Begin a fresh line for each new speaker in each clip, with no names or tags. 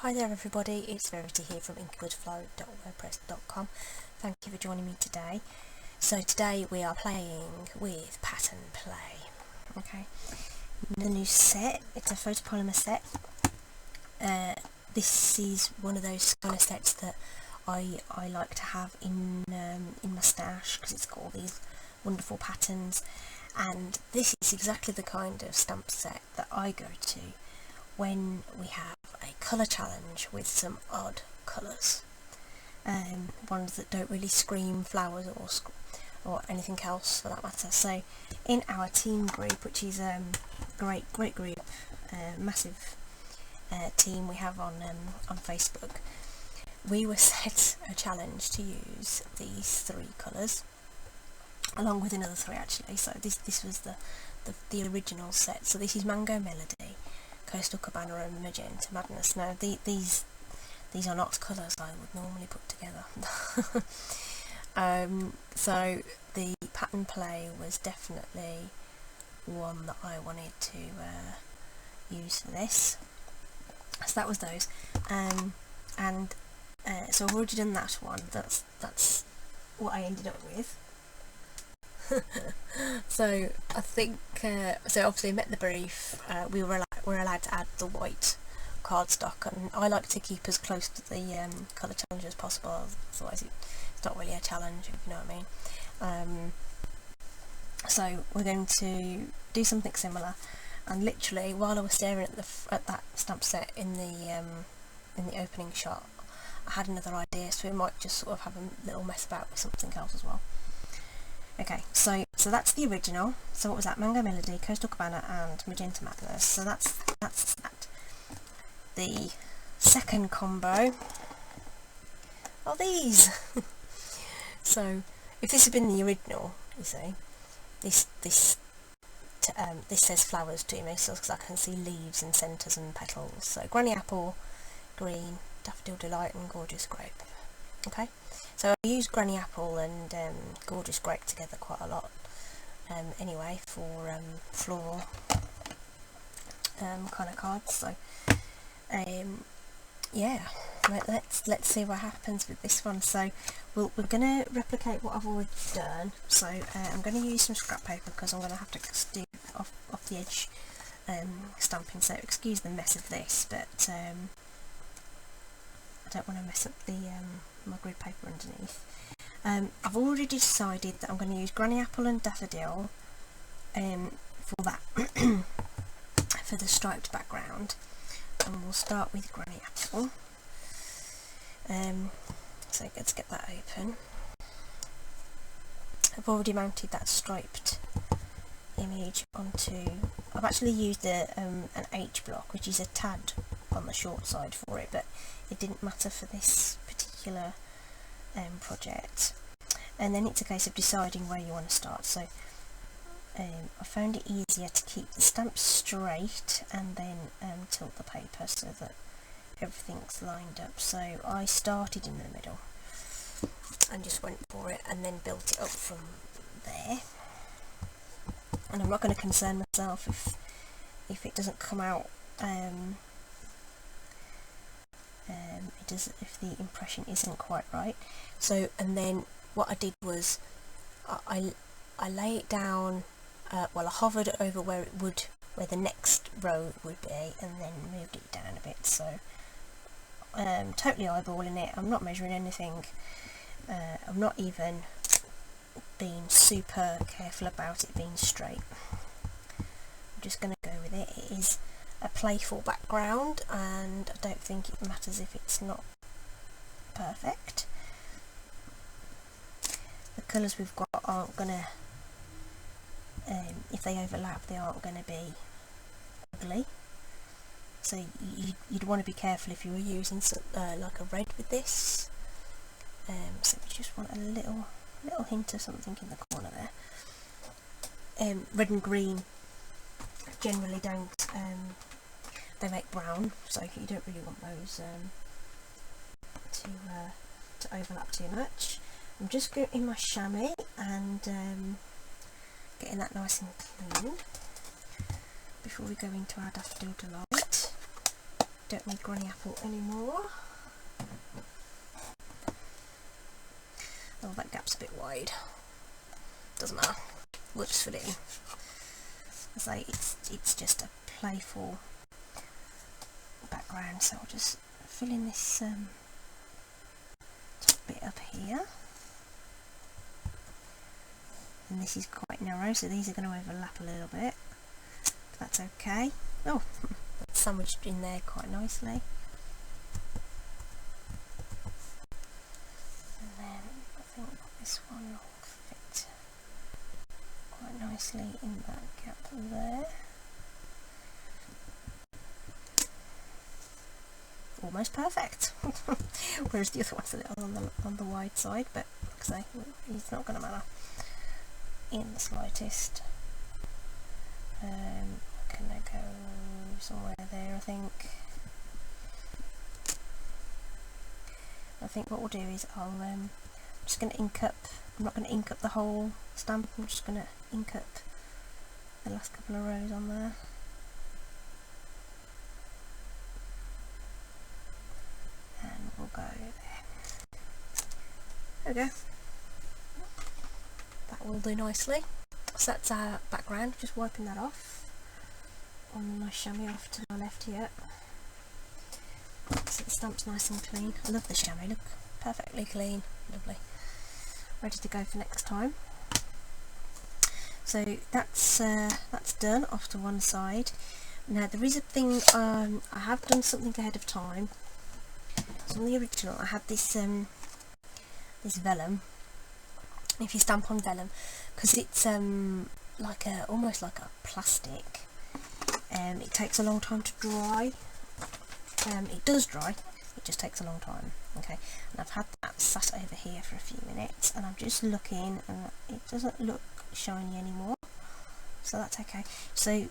Hi there everybody, it's Verity here from inkwardflow.wordpress.com. Thank you for joining me today. So today we are playing with Pattern Play. Okay, the new set, it's a photopolymer set. This is one of those kind of sets that I like to have in my stash because it's got all these wonderful patterns, and this is exactly the kind of stamp set that I go to when we have a colour challenge with some odd colours, ones that don't really scream flowers or anything else for that matter. So in our team group, which is great group, massive team we have on Facebook, we were set a challenge to use these three colours along with another three actually. So this was the original set. So this is Mango Melody, Coastal Cabana and Magenta Madness. Now these are not colours I would normally put together. So the Pattern Play was definitely one that I wanted to use for this. So that was those, so I've already done that one. That's what I ended up with. So I think so obviously I met the brief. We were allowed to add the white cardstock, and I like to keep as close to the colour challenge as possible, otherwise it's not really a challenge, if you know what I mean. So we're going to do something similar, and literally while I was staring at that stamp set in the opening shot, I had another idea, so we might just sort of have a little mess about with something else as well. Okay, so that's the original. So what was that? Mango Melody, Coastal Cabana and Magenta Madness. So that's that. The second combo are these. So if this had been the original, you see, this says flowers to me, so because I can see leaves and centres and petals. So Granny Apple, Green, Daffodil Delight and Gorgeous Grape. Okay, so I use Granny Apple and Gorgeous Grape together quite a lot anyway for floral kind of cards. So yeah, let's see what happens with this one. So we're going to replicate what I've already done. So I'm going to use some scrap paper because I'm going to have to do off the edge stamping, so excuse the mess of this, but I don't want to mess up the my grid paper underneath. I've already decided that I'm going to use Granny Apple and Daffodil for that for the striped background, and we'll start with Granny Apple. So let's get that open. I've already mounted that striped image onto. I've actually used an H block, which is a tad on the short side for it, but it didn't matter for this particular project. And then it's a case of deciding where you want to start. So I found it easier to keep the stamp straight and then tilt the paper so that everything's lined up. So I started in the middle and just went for it and then built it up from there. And I'm not going to concern myself if it doesn't come out if the impression isn't quite right. So, and then what I did was I lay it down, well I hovered over where the next row would be, and then moved it down a bit. So totally eyeballing it. I'm not measuring anything. I'm not even being super careful about it being straight. I'm just going to go with it. It is a playful background, and I don't think it matters if it's not perfect. The colours we've got aren't going to, if they overlap, they aren't going to be ugly. So you'd want to be careful if you were using like a red with this. So we just want a little hint of something in the corner there. Red and green generally don't, they make brown, so you don't really want those to overlap too much. I'm just getting my chamois and getting that nice and clean before we go into our Daffodil Delight. don't need Granny Apple anymore. Oh, that gap's a bit wide. Doesn't matter. We'll just fill it in. As I say, it's just a playful background, so I'll just fill in this top bit up here. And this is quite narrow, so these are going to overlap a little bit. But that's okay. Oh, that's sandwiched in there quite nicely. And then I think this one will fit quite nicely in that gap there. Almost perfect. Whereas the other one's a little on the wide side, but like I say, it's not going to matter in the slightest. Can I go somewhere there? I think what we'll do is I'm just going to ink up. I'm not going to ink up the whole stamp. I'm just going to ink up the last couple of rows on there. And we'll go there. There we go. That will do nicely. So that's our background, just wiping that off on my chamois off to my left here. So the stamp's nice and clean. I love the chamois, look, perfectly clean, lovely. Ready to go for next time. So that's done off to one side. Now there is a thing, I have done something ahead of time. So on the original I had this this vellum. If you stamp on vellum, because it's like almost like a plastic, it takes a long time to dry. It does dry, it just takes a long time. Okay, and I've had that sat over here for a few minutes, and I'm just looking, and it doesn't look shiny anymore, so that's okay. So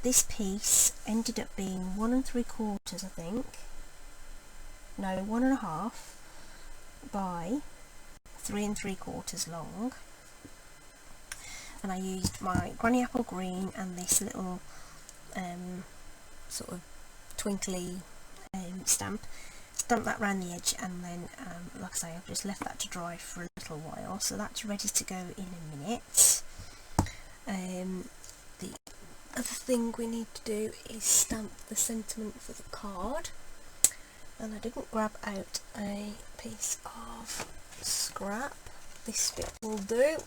this piece ended up being 1 3/4, I think. No, 1 1/2 by 3 3/4 long, and I used my Granny Apple Green and this little sort of twinkly stamp, stamped that around the edge, and then like I say, I've just left that to dry for a little while, so that's ready to go in a minute. The other thing we need to do is stamp the sentiment for the card, and I didn't grab out a piece of scrap. This bit will do.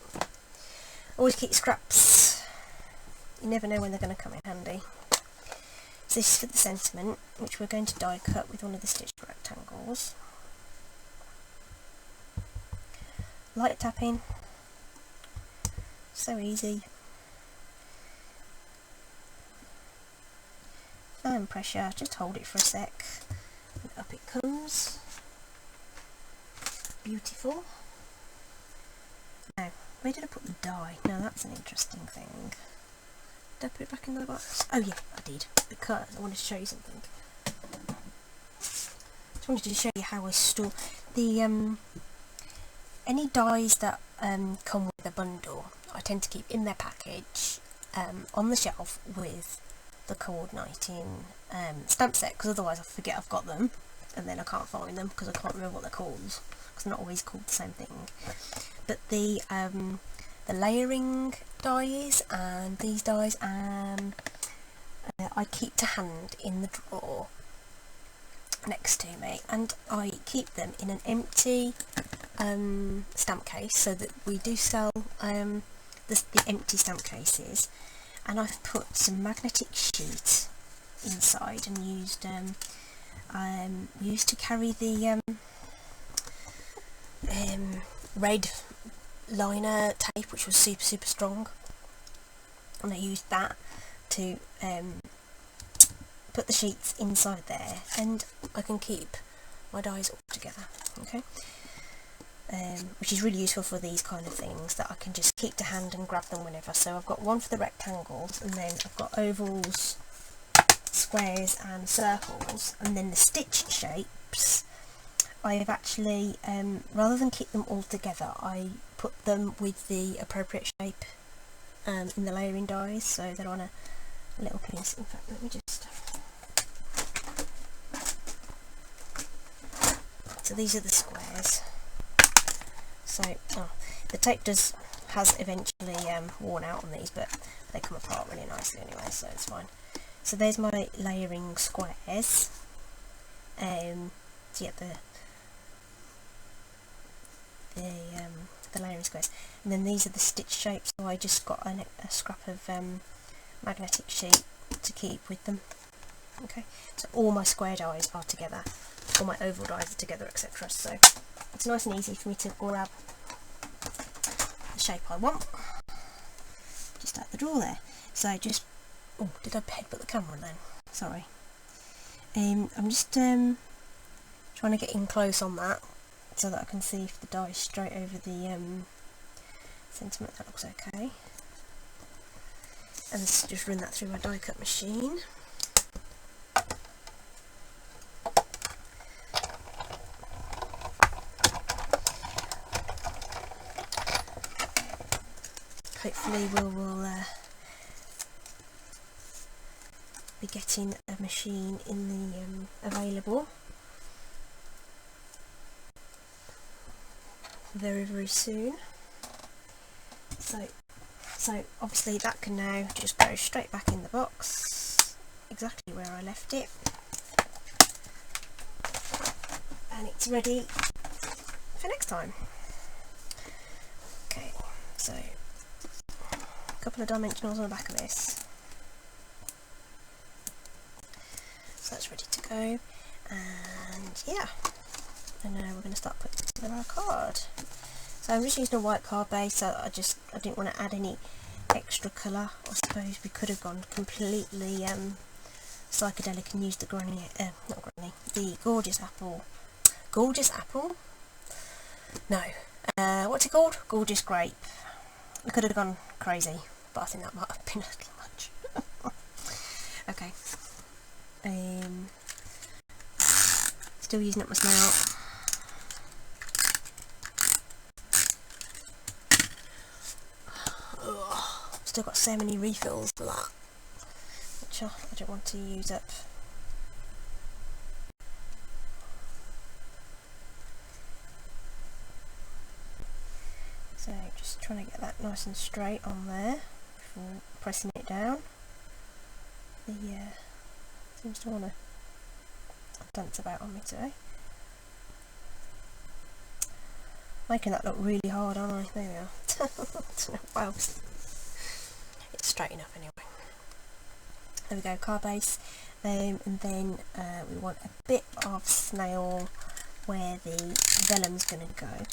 Always keep scraps, you never know when they're going to come in handy. So this is for the sentiment, which we're going to die cut with one of the stitched rectangles. Light tapping, so easy. Firm pressure, just hold it for a sec, and up it comes. Beautiful. Now, where did I put the die? Now that's an interesting thing. Did I put it back in the box? Oh yeah, I did, because I wanted to show you something. Just wanted to show you how I store the any dies that come with a bundle. I tend to keep in their package on the shelf with the coordinating stamp set, because otherwise I forget I've got them, and then I can't find them because I can't remember what they're called, because they're not always called the same thing. But the layering dies and these dies, and I keep to hand in the drawer next to me, and I keep them in an empty stamp case, so that we do sell the empty stamp cases, and I've put some magnetic sheet inside and used to carry the red liner tape, which was super strong, and I used that to put the sheets inside there, and I can keep my dies all together. Okay, which is really useful for these kind of things, that I can just keep to hand and grab them whenever. So I've got one for the rectangles, and then I've got ovals, squares and circles, and then the stitch shapes I have actually, rather than keep them all together, I put them with the appropriate shape in the layering dies, so they're on a little piece. In fact, let me just so these are the squares. So the tape has eventually worn out on these, but they come apart really nicely anyway, so it's fine. So there's my layering squares. So yeah, the layering squares, and then these are the stitch shapes. So I just got a scrap of magnetic sheet to keep with them. Okay, so all my square dies are together, all my oval dies are together, etc. So it's nice and easy for me to grab the shape I want just out the drawer there. So just, oh, did I headbutt the camera then? Sorry. I'm just trying to get in close on that so that I can see if the die is straight over the sentiment. That looks okay. And just run that through my die cut machine. Hopefully we'll be getting a machine in the available very, very soon. So obviously that can now just go straight back in the box, exactly where I left it, and it's ready for next time. Okay, so a couple of dimensionals on the back of this, so that's ready to go, and yeah, and now we're going to start putting together our card. So I'm just using a white card base, so I didn't want to add any extra colour. I suppose we could have gone completely psychedelic and used the the gorgeous apple. Gorgeous apple? No. What's it called? Gorgeous grape. We could have gone crazy, but I think that might have been a little much. Okay. Still using up my snout. Still got so many refills for that, which I don't want to use up. So just trying to get that nice and straight on there before pressing it down. The seems to want to dance about on me today. Making that look really hard, aren't I? There we are. I don't know why else. It's straight enough anyway. There we go, card base, and then we want a bit of snail where the vellum's going to go.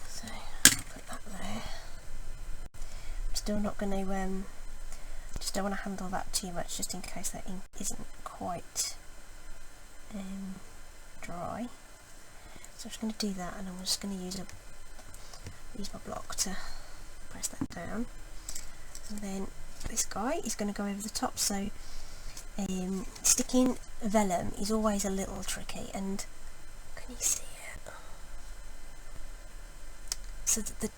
So put that there. I'm still not going to, just don't want to handle that too much, just in case that ink isn't quite dry. So I'm just going to do that, and I'm just going to use my block to press that down, and then this guy is going to go over the top. So sticking vellum is always a little tricky, and can you see it? So that the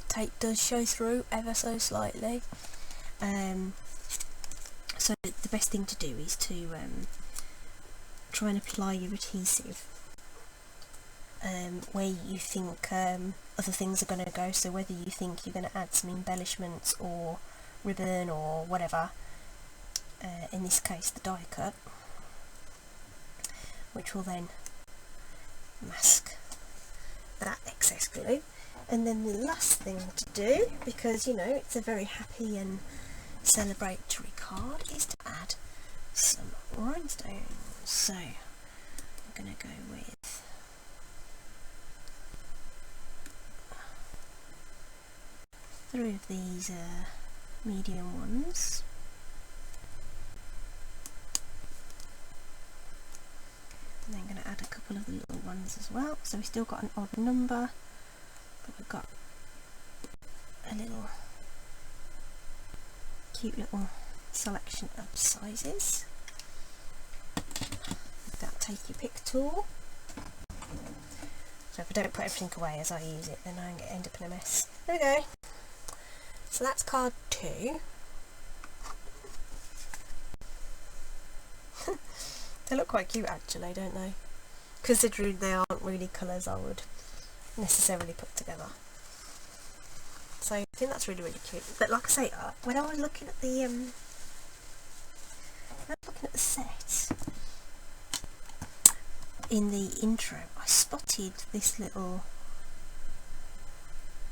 tape does show through ever so slightly, so the best thing to do is to try and apply your adhesive where you think other things are going to go. So whether you think you're going to add some embellishments or ribbon or whatever, in this case the die cut, which will then mask that excess glue. And then the last thing to do, because you know it's a very happy and celebratory card, is to add some rhinestones. So I'm going to go with three of these medium ones. And then I'm going to add a couple of the little ones as well. So we've still got an odd number, but we've got a little cute little selection of sizes. With that take your pick tool. So if I don't put everything away as I use it, then I end up in a mess. There we go. So that's card 2. They look quite cute actually, don't they? Considering they aren't really colours I would necessarily put together. So I think that's really, really cute. But like I say, when I was looking at the set in the intro, I spotted this little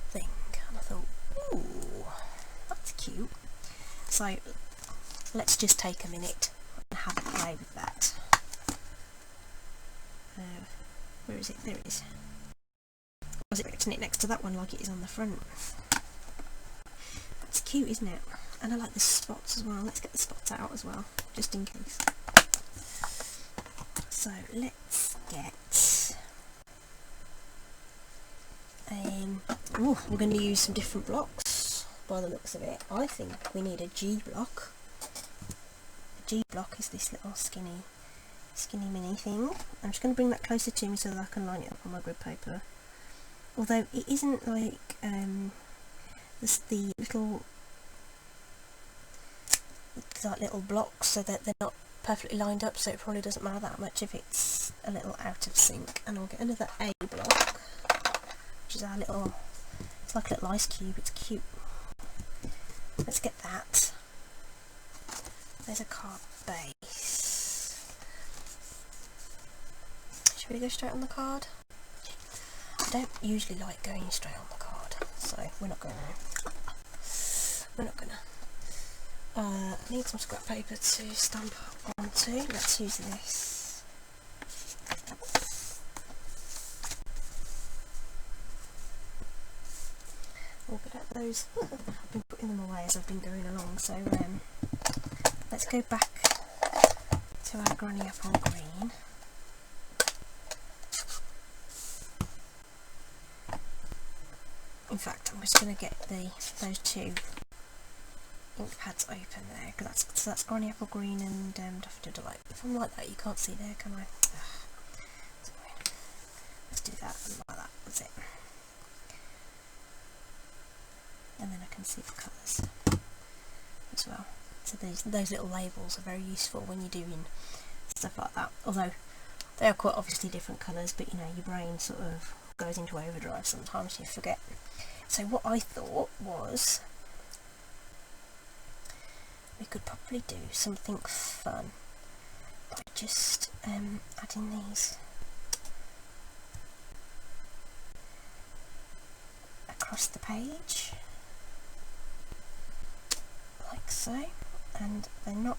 thing and I thought, ooh, that's cute. So let's just take a minute and have a play with that. Where is it? There it is. Was it written it next to that one like it is on the front? That's cute, isn't it? And I like the spots as well. Let's get the spots out as well, just in case. So let's get we're going to use some different blocks by the looks of it. I think we need a G block. A G block is this little skinny mini thing. I'm just going to bring that closer to me so that I can line it up on my grid paper. Although it isn't like the little blocks, so that they're not perfectly lined up, so it probably doesn't matter that much if it's a little out of sync. And I'll get another A block, which is our little, it's like a little ice cube, it's cute. Let's get that. There's a card base. Should we go straight on the card? I don't usually like going straight on the card, so we're not going to. I need some scrap paper to stamp onto. Let's use this. We'll get at those. I've been putting them away as I've been going along, so let's go back to our granny apple green. In fact, I'm just going to get those two ink pads open there, because that's granny apple green and daffodil delight. If I'm like that, you can't see there, can I? That's annoying. Let's do that and like that. That's it. And then I can see the colours as well. So those little labels are very useful when you're doing stuff like that. Although they are quite obviously different colours, but you know, your brain sort of goes into overdrive sometimes, you forget. So what I thought was we could probably do something fun by just adding these across the page like so, and they're not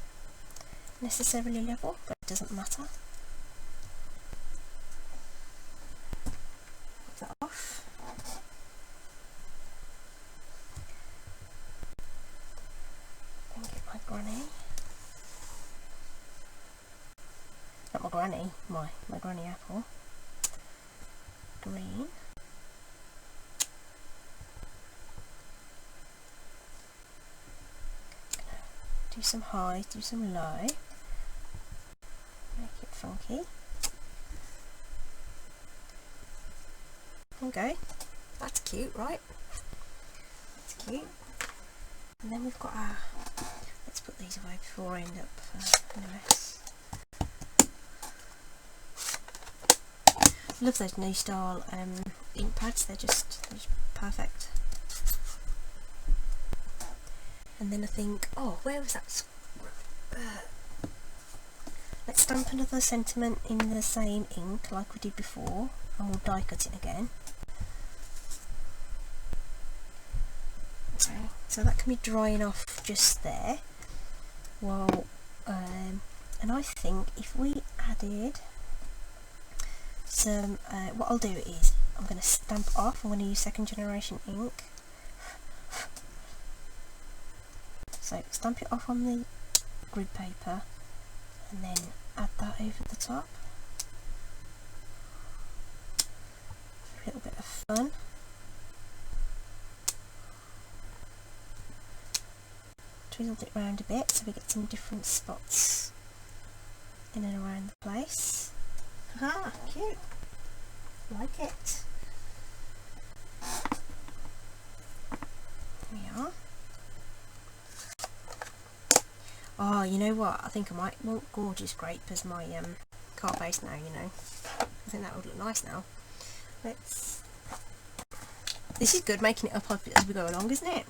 necessarily level, but it doesn't matter. Put that off. And get my granny. Not my granny, my granny apple. Green. Do some high, do some low. Make it funky. Okay, that's cute, right? That's cute. And then we've got our, let's put these away before I end up in a mess. Love those new style ink pads, they're just perfect. And then I think, oh, where was that? Let's stamp another sentiment in the same ink like we did before, and we'll die cut it again. Okay, so that can be drying off just there. Well, and I think if we added some, what I'll do is I'm going to stamp off. I'm going to use second generation ink. So stamp it off on the grid paper and then add that over the top. A little bit of fun. Twizzled it round a bit so we get some different spots in and around the place. Ah, cute! Like it. Here we are. Oh, you know what? I think I might want Gorgeous Grape as my card base now, you know. I think that would look nice now. Let's... This is good, making it up as we go along, isn't it?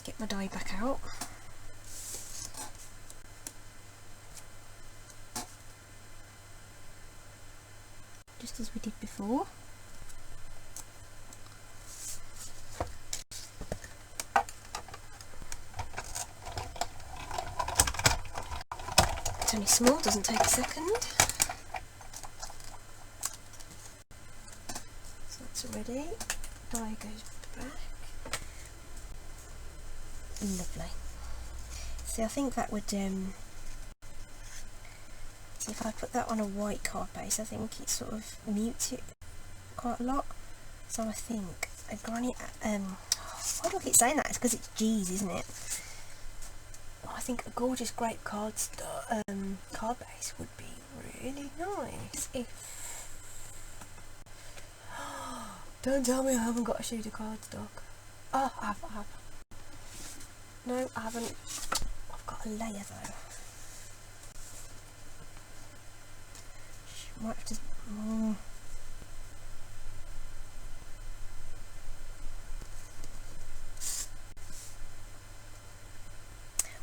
Get my die back out. Just as we did before. It's only small, doesn't take a second. So that's ready. Die goes back. Lovely. See, I think that would see, if I put that on a white card base, I think it sort of mutes it quite a lot. So I think a granny, why do I keep saying that? It's because it's G's, isn't it? I think a Gorgeous Grape card base would be really nice if... Don't tell me I haven't got a sheet of cardstock. Oh, I have. No, I haven't. I've got a layer though. Might have to...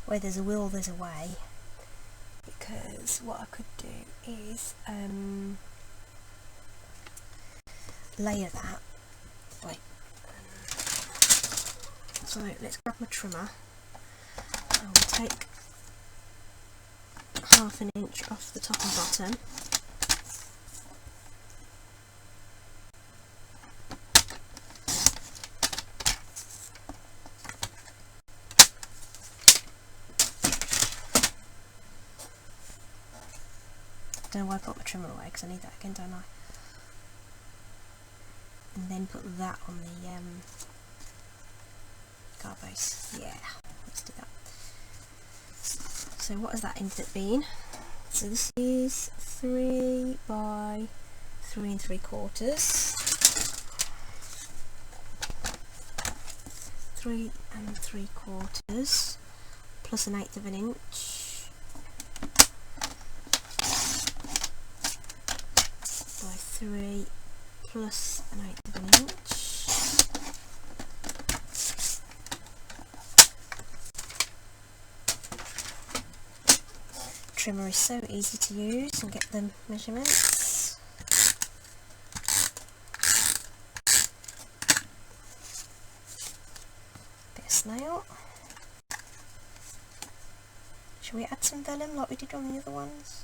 Where there's a will, there's a way. Because what I could do is layer that. Wait. So let's grab my trimmer. I will take half an inch off the top and bottom. Don't know why I put my trimmer away, because I need that again, don't I? And then put that on the card base. Yeah, let's do that. So what has that ended up being? So this is 3 by 3 3/4. 3 3/4 plus 1/8 of an inch. By 3 plus 1/8 of an inch. Trimmer is so easy to use and get the measurements. Bit of snail. Shall we add some vellum like we did on the other ones?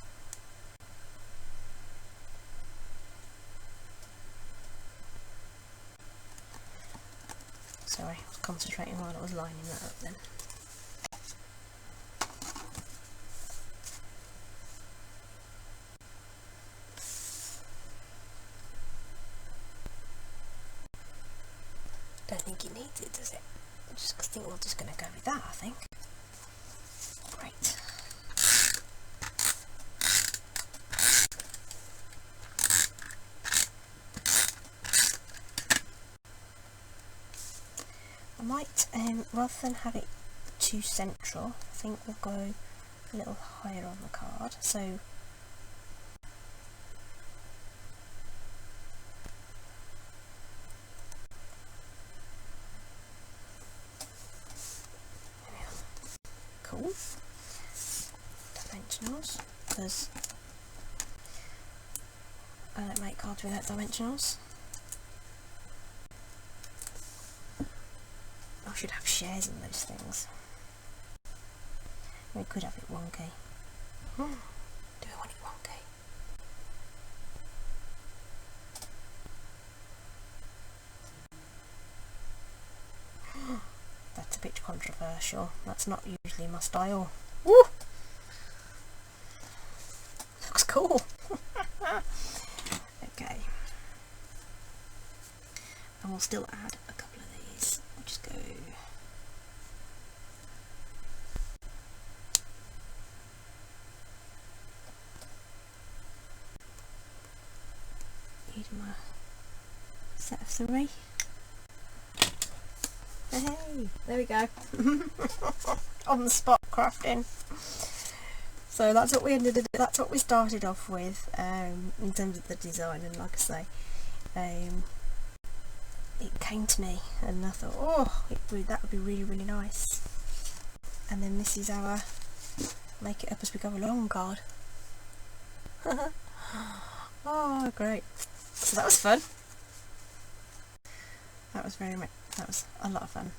Sorry, I was concentrating while I was lining that up then. Don't think it needs it, does it? I just think we're just going to go with that, I think. Great. I might, rather than have it too central, I think we'll go a little higher on the card. So cool. Dimensionals, because I don't make cards without dimensionals. I should have shares in those things. We could have it 1K. Do I want it 1K? That's a bit controversial. That's not usually my style. Woo! Looks cool. Okay. And we'll still add a couple of these. We'll just go. Need my set of 3. Hey, there we go. On the spot crafting. So that's what that's what we started off with in terms of the design, and like I say, it came to me and I thought, oh, that would be really, really nice. And then this is our make it up as we go along card. Oh, great. So that was fun. That was a lot of fun.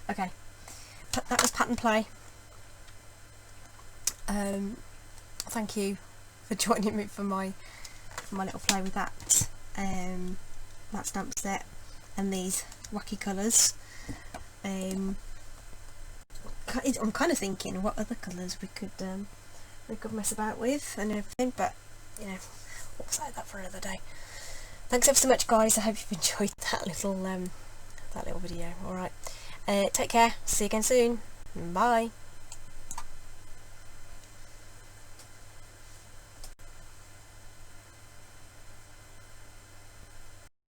Okay, that was Pattern Play. Thank you for joining me for my little play with that stamp set and these wacky colours. I'm kind of thinking what other colours we could mess about with and everything, but you know, we'll save that for another day. Thanks ever so much, guys. I hope you've enjoyed that little video. Alright, take care, see you again soon, bye.